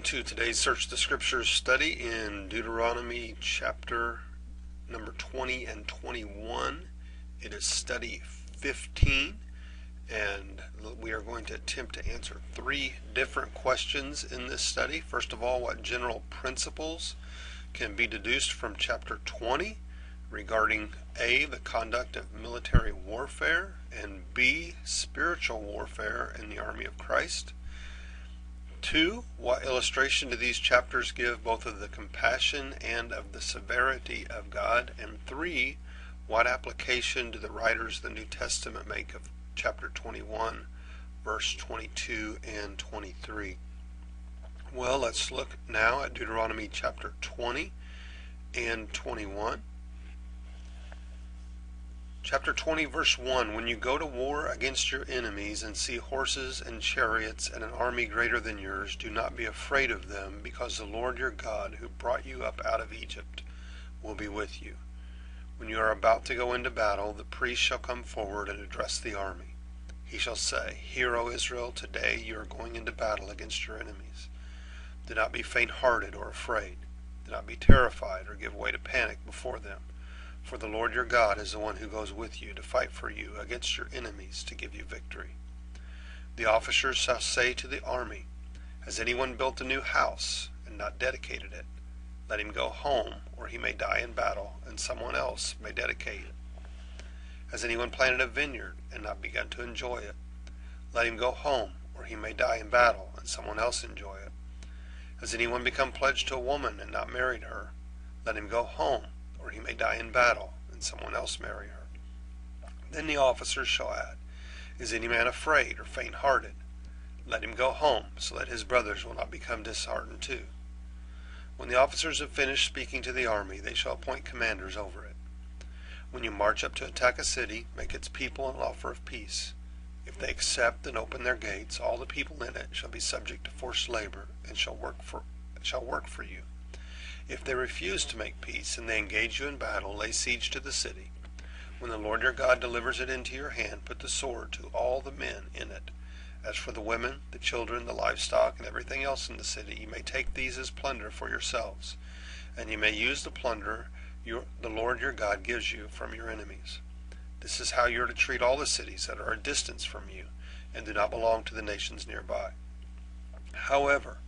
to today's Search the Scriptures study in Deuteronomy chapter number 20 and 21. It is study 15, and we are going to attempt to answer three different questions in this study. First of all, what general principles can be deduced from chapter 20 regarding A, the conduct of military warfare, and B, spiritual warfare in the army of Christ. 2, what illustration do these chapters give both of the compassion and of the severity of God? And 3, what application do the writers of the New Testament make of chapter 21, verse 22 and 23? Well, let's look now at Deuteronomy chapter 20 and 21. Chapter 20, verse 1, when you go to war against your enemies and see horses and chariots and an army greater than yours, do not be afraid of them, because the Lord your God, who brought you up out of Egypt, will be with you. When you are about to go into battle, the priest shall come forward and address the army. He shall say, Hear, O Israel, today you are going into battle against your enemies. Do not be faint-hearted or afraid. Do not be terrified or give way to panic before them. For the Lord your God is the one who goes with you to fight for you against your enemies to give you victory. The officers shall say to the army, Has anyone built a new house and not dedicated it? Let him go home, or he may die in battle, and someone else may dedicate it. Has anyone planted a vineyard and not begun to enjoy it? Let him go home, or he may die in battle, and someone else enjoy it. Has anyone become pledged to a woman and not married her? Let him go home, or he may die in battle, and someone else marry her. Then the officers shall add, Is any man afraid or faint-hearted? Let him go home, so that his brothers will not become disheartened too. When the officers have finished speaking to the army, they shall appoint commanders over it. When you march up to attack a city, make its people an offer of peace. If they accept and open their gates, all the people in it shall be subject to forced labor, and shall work for you. If they refuse to make peace, and they engage you in battle, lay siege to the city. When the Lord your God delivers it into your hand, put the sword to all the men in it. As for the women, the children, the livestock, and everything else in the city, you may take these as plunder for yourselves, and you may use the plunder the Lord your God gives you from your enemies. This is how you are to treat all the cities that are a distance from you, and do not belong to the nations nearby. However,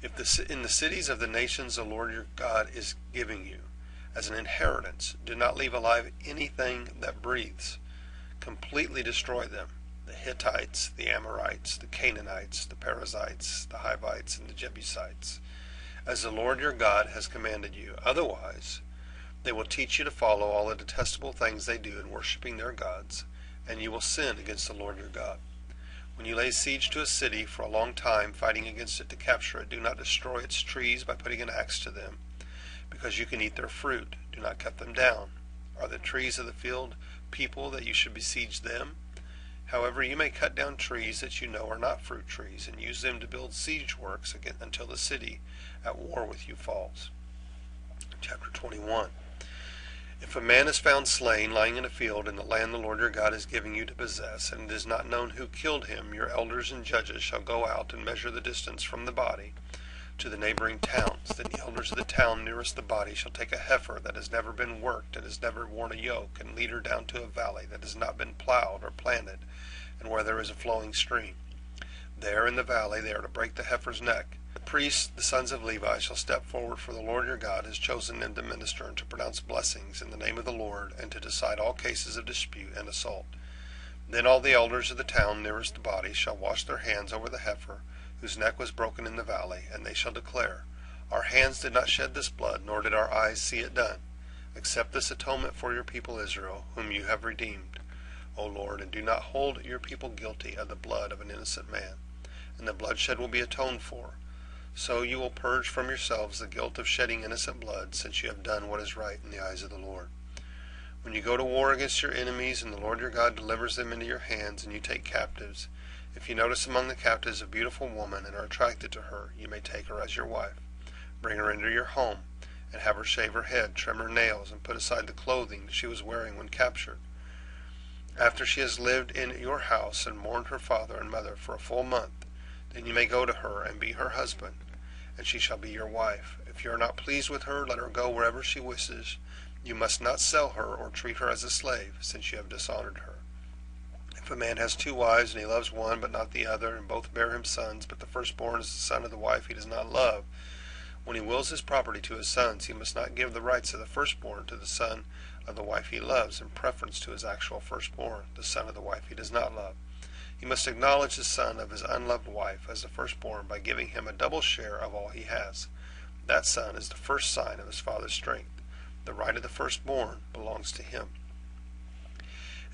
if in the cities of the nations the Lord your God is giving you as an inheritance, do not leave alive anything that breathes. Completely destroy them, the Hittites, the Amorites, the Canaanites, the Perizzites, the Hivites, and the Jebusites, as the Lord your God has commanded you. Otherwise, they will teach you to follow all the detestable things they do in worshiping their gods, and you will sin against the Lord your God. When you lay siege to a city for a long time, fighting against it to capture it, do not destroy its trees by putting an axe to them, because you can eat their fruit. Do not cut them down. Are the trees of the field people that you should besiege them? However, you may cut down trees that you know are not fruit trees, and use them to build siege works until the city at war with you falls. Chapter 21. If a man is found slain, lying in a field in the land the Lord your God is giving you to possess, and it is not known who killed him, your elders and judges shall go out and measure the distance from the body to the neighboring towns. Then the elders of the town nearest the body shall take a heifer that has never been worked and has never worn a yoke, and lead her down to a valley that has not been plowed or planted, and where there is a flowing stream. There in the valley they are to break the heifer's neck. The priests, the sons of Levi, shall step forward, for the Lord your God has chosen them to minister and to pronounce blessings in the name of the Lord, and to decide all cases of dispute and assault. Then all the elders of the town nearest the body shall wash their hands over the heifer, whose neck was broken in the valley, and they shall declare, Our hands did not shed this blood, nor did our eyes see it done. Accept this atonement for your people Israel, whom you have redeemed, O Lord, and do not hold your people guilty of the blood of an innocent man, and the bloodshed will be atoned for. So you will purge from yourselves the guilt of shedding innocent blood, since you have done what is right in the eyes of the Lord. When you go to war against your enemies, and the Lord your God delivers them into your hands, and you take captives, if you notice among the captives a beautiful woman and are attracted to her, you may take her as your wife. Bring her into your home, and have her shave her head, trim her nails, and put aside the clothing she was wearing when captured. After she has lived in your house and mourned her father and mother for a full month, then you may go to her and be her husband, and she shall be your wife. If you are not pleased with her, let her go wherever she wishes. You must not sell her or treat her as a slave, since you have dishonored her. If a man has 2 wives, and he loves one but not the other, and both bear him sons, but the firstborn is the son of the wife he does not love, when he wills his property to his sons, he must not give the rights of the firstborn to the son of the wife he loves in preference to his actual firstborn, the son of the wife he does not love. He must acknowledge the son of his unloved wife as the firstborn by giving him a double share of all he has. That son is the first sign of his father's strength. The right of the firstborn belongs to him.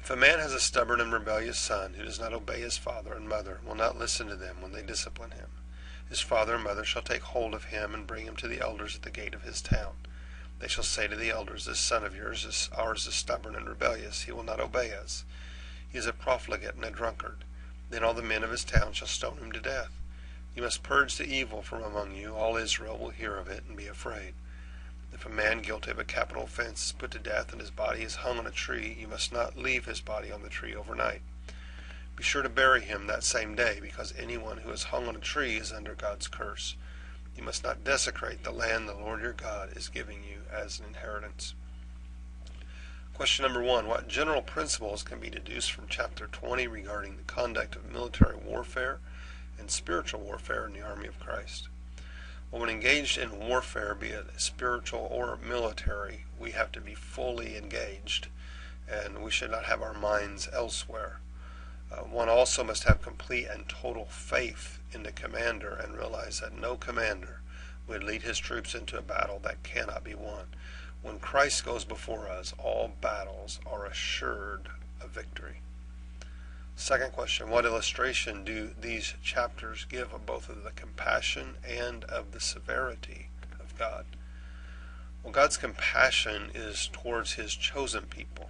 If a man has a stubborn and rebellious son who does not obey his father and mother, and will not listen to them when they discipline him, his father and mother shall take hold of him and bring him to the elders at the gate of his town. They shall say to the elders, "This son of ours is stubborn and rebellious. He will not obey us. He is a profligate and a drunkard." Then all the men of his town shall stone him to death. You must purge the evil from among you. All Israel will hear of it and be afraid. If a man guilty of a capital offense is put to death and his body is hung on a tree, you must not leave his body on the tree overnight. Be sure to bury him that same day, because anyone who is hung on a tree is under God's curse. You must not desecrate the land the Lord your God is giving you as an inheritance. Question number 1. What general principles can be deduced from chapter 20 regarding the conduct of military warfare and spiritual warfare in the army of Christ? Well, when engaged in warfare, be it spiritual or military, we have to be fully engaged, and we should not have our minds elsewhere. One also must have complete and total faith in the commander and realize that no commander would lead his troops into a battle that cannot be won. When Christ goes before us, all battles are assured of victory. Second question, what illustration do these chapters give of both of the compassion and of the severity of God? Well, God's compassion is towards his chosen people.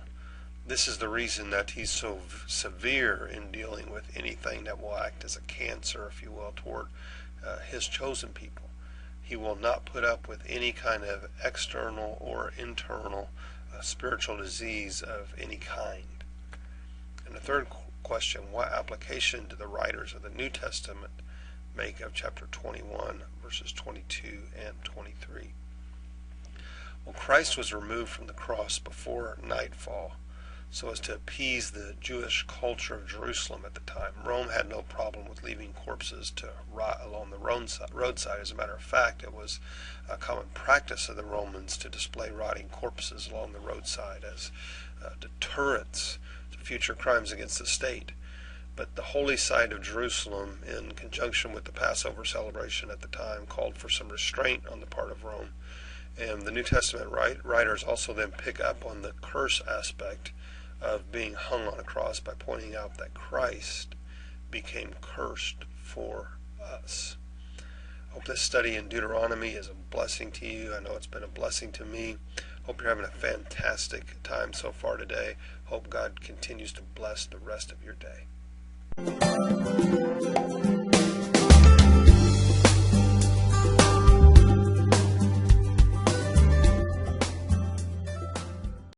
This is the reason that he's so severe in dealing with anything that will act as a cancer, if you will, toward his chosen people. He will not put up with any kind of external or internal spiritual disease of any kind. And the third question, what application do the writers of the New Testament make of chapter 21, verses 22 and 23? Well, Christ was removed from the cross before nightfall so as to appease the Jewish culture of Jerusalem at the time. Rome had no problem with leaving corpses to rot along the roadside. As a matter of fact, it was a common practice of the Romans to display rotting corpses along the roadside as deterrents to future crimes against the state. But the holy site of Jerusalem, in conjunction with the Passover celebration at the time, called for some restraint on the part of Rome. And the New Testament writers also then pick up on the curse aspect of being hung on a cross by pointing out that Christ became cursed for us. I hope this study in Deuteronomy is a blessing to you. I know it's been a blessing to me. Hope you're having a fantastic time so far today. Hope God continues to bless the rest of your day.